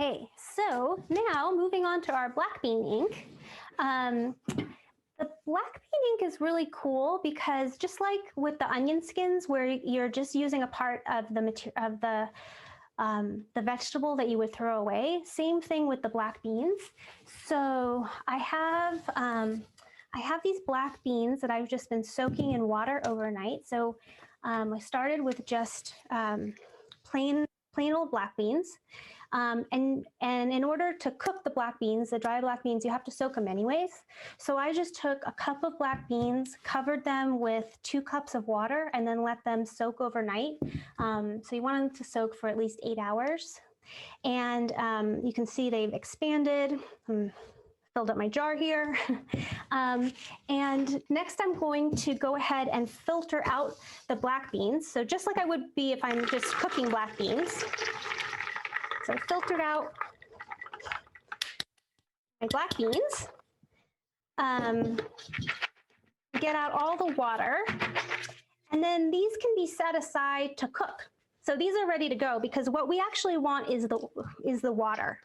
Okay, so now moving on to our black bean ink. The black bean ink is really cool because just like with the onion skins, where you're just using a part of the vegetable that you would throw away, same thing with the black beans. So I have these black beans that I've just been soaking in water overnight. So I started with just plain old black beans. And in order to cook the black beans, the dry black beans, you have to soak them anyways. So I just took a cup of black beans, covered them with 2 cups of water, and then let them soak overnight. So you want them to soak for at least 8 hours. And you can see they've expanded. Filled up my jar here. And next I'm going to go ahead and filter out the black beans. So just like I would be if I'm just cooking black beans. So I filtered out my black beans, get out all the water, and then these can be set aside to cook. So these are ready to go because what we actually want is the water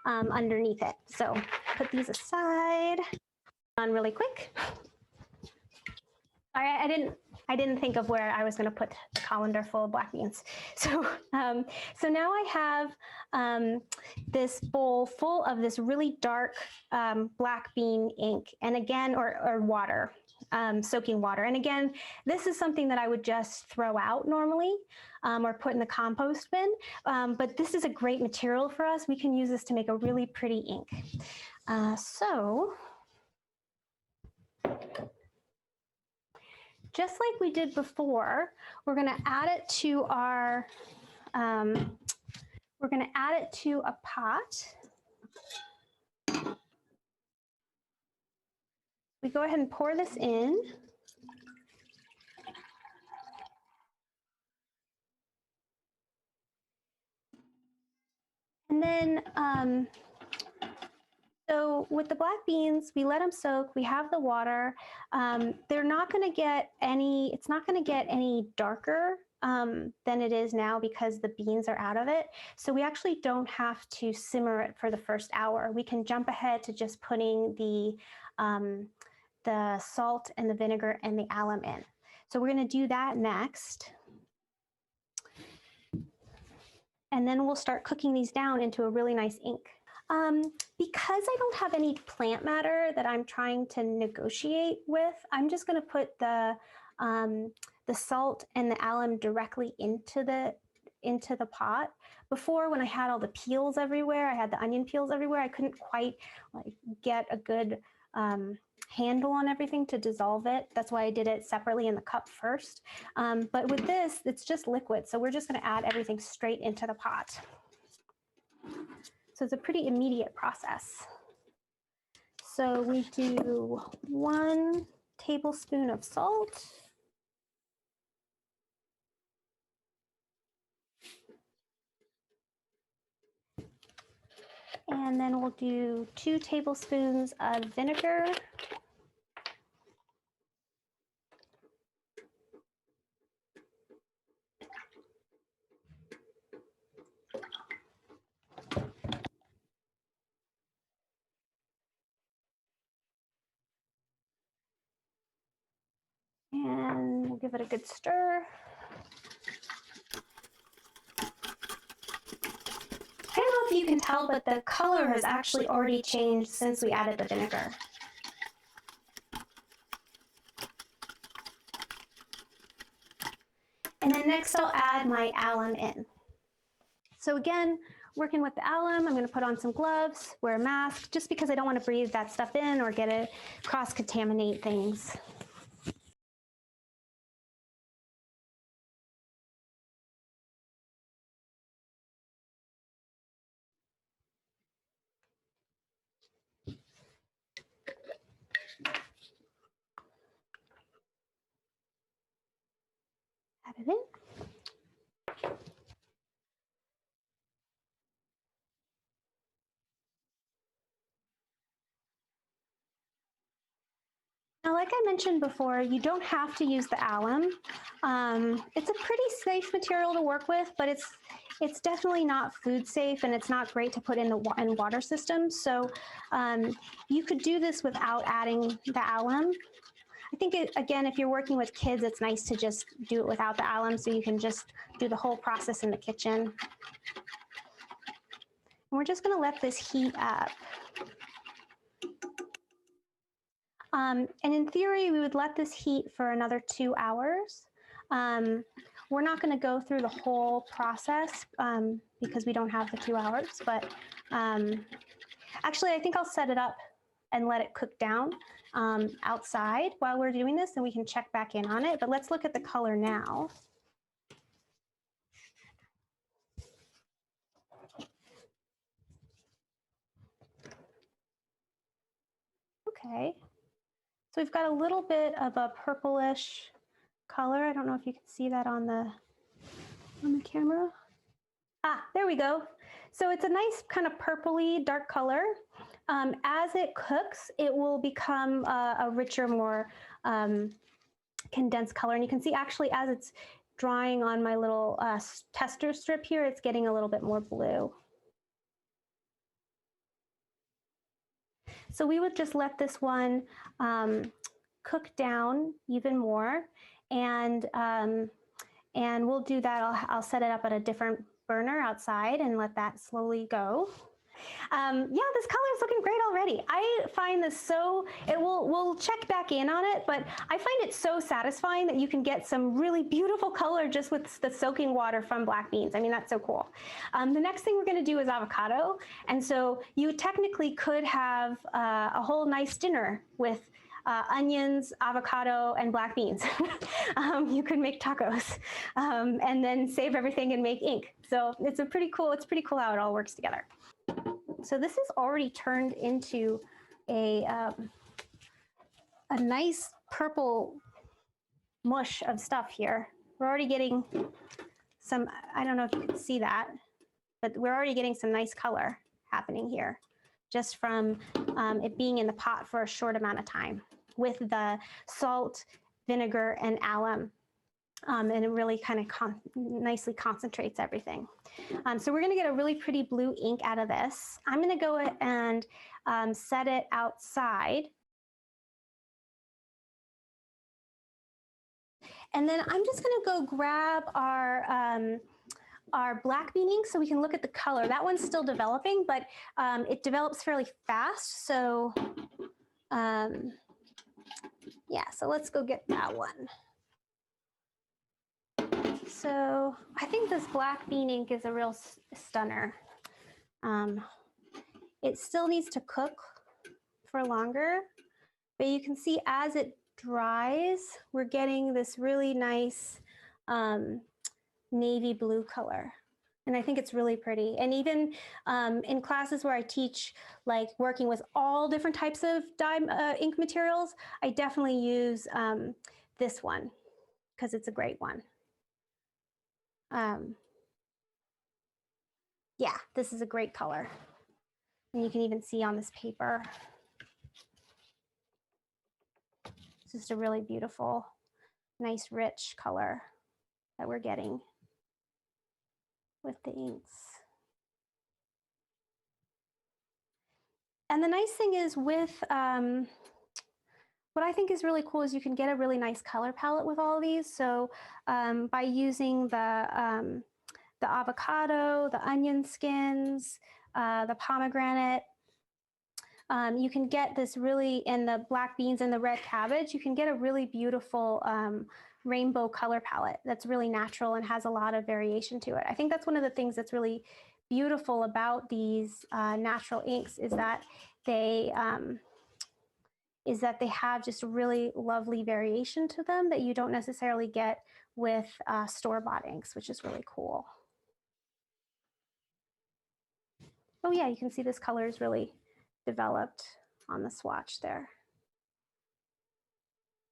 underneath it. So put these aside on really quick. I didn't think of where I was going to put the colander full of black beans. So, so now I have this bowl full of this really dark black bean ink, and again, or water, soaking water. And again, this is something that I would just throw out normally or put in the compost bin. But this is a great material for us. We can use this to make a really pretty ink. So just like we did before, we're going to add it to our, we're going to add it to a pot. We go ahead and pour this in. And then, so with the black beans, we let them soak, we have the water. They're not going to get any, it's not going to get any darker than it is now because the beans are out of it. So we actually don't have to simmer it for the first hour. We can jump ahead to just putting the salt and the vinegar and the alum in. So we're going to do that next. And then we'll start cooking these down into a really nice ink. Because I don't have any plant matter that I'm trying to negotiate with, I'm just going to put the salt and the alum directly into the pot. Before, when I had all the peels everywhere, I had the onion peels everywhere, I couldn't quite get a good handle on everything to dissolve it. That's why I did it separately in the cup first. But with this, it's just liquid, so we're just going to add everything straight into the pot. So it's a pretty immediate process. So we do 1 tablespoon of salt. And then we'll do 2 tablespoons of vinegar. And we'll give it a good stir. I don't know if you can tell, but the color has actually already changed since we added the vinegar. And then next I'll add my alum in. So again, working with the alum, I'm going to put on some gloves, wear a mask, just because I don't want to breathe that stuff in or get it cross-contaminate things. Add it in. Now, like I mentioned before, you don't have to use the alum. It's a pretty safe material to work with, but it's definitely not food safe, and it's not great to put in the water system. So you could do this without adding the alum. I think, again, if you're working with kids, it's nice to just do it without the alum, so you can just do the whole process in the kitchen. And we're just going to let this heat up. And in theory, we would let this heat for another 2 hours. We're not going to go through the whole process because we don't have the 2 hours, but actually, I think I'll set it up and let it cook down outside while we're doing this, and we can check back in on it. But let's look at the color now. Okay, so we've got a little bit of a purplish color. I don't know if you can see that on the camera. Ah, there we go. So it's a nice kind of purpley dark color. As it cooks, it will become a richer, more condensed color. And you can see actually as it's drying on my little tester strip here, it's getting a little bit more blue. So we would just let this one cook down even more, and we'll do that. I'll set it up at a different burner outside and let that slowly go. Yeah, this color is looking great already. I find this so, we'll check back in on it, but I find it so satisfying that you can get some really beautiful color just with the soaking water from black beans. I mean, that's so cool. The next thing we're going to do is avocado. And so you technically could have a whole nice dinner with onions, avocado, and black beans. You could make tacos and then save everything and make ink. So it's pretty cool how it all works together. So this is already turned into a nice purple mush of stuff here. We're already getting some, I don't know if you can see that, but we're already getting some nice color happening here just from it being in the pot for a short amount of time with the salt, vinegar, and alum. And it really kind of nicely concentrates everything. So we're going to get a really pretty blue ink out of this. I'm going to go and set it outside. And then I'm just going to go grab our black bean ink so we can look at the color. That one's still developing, but it develops fairly fast. So yeah, so let's go get that one. So I think this black bean ink is a real stunner. It still needs to cook for longer, but you can see as it dries, we're getting this really nice navy blue color. And I think it's really pretty. And even in classes where I teach, like working with all different types of ink materials, I definitely use this one because it's a great one. Yeah, this is a great color. And you can even see on this paper. It's just a really beautiful, nice, rich color that we're getting with the inks. And the nice thing is with, what I think is really cool is you can get a really nice color palette with all of these. So by using the avocado, the onion skins, the pomegranate, you can get this really, in the black beans and the red cabbage, you can get a really beautiful rainbow color palette that's really natural and has a lot of variation to it. I think that's one of the things that's really beautiful about these natural inks is that they have just a really lovely variation to them that you don't necessarily get with store-bought inks, which is really cool. Oh yeah, you can see this color is really developed on the swatch there.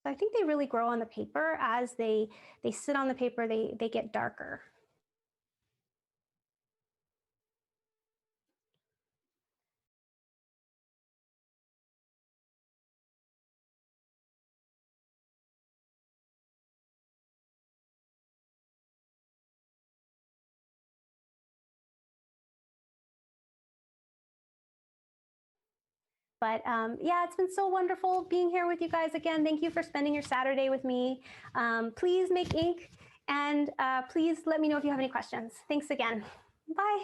So I think they really grow on the paper. As they sit on the paper, they get darker. But yeah, it's been so wonderful being here with you guys again. Thank you for spending your Saturday with me. Please make ink, and please let me know if you have any questions. Thanks again. Bye.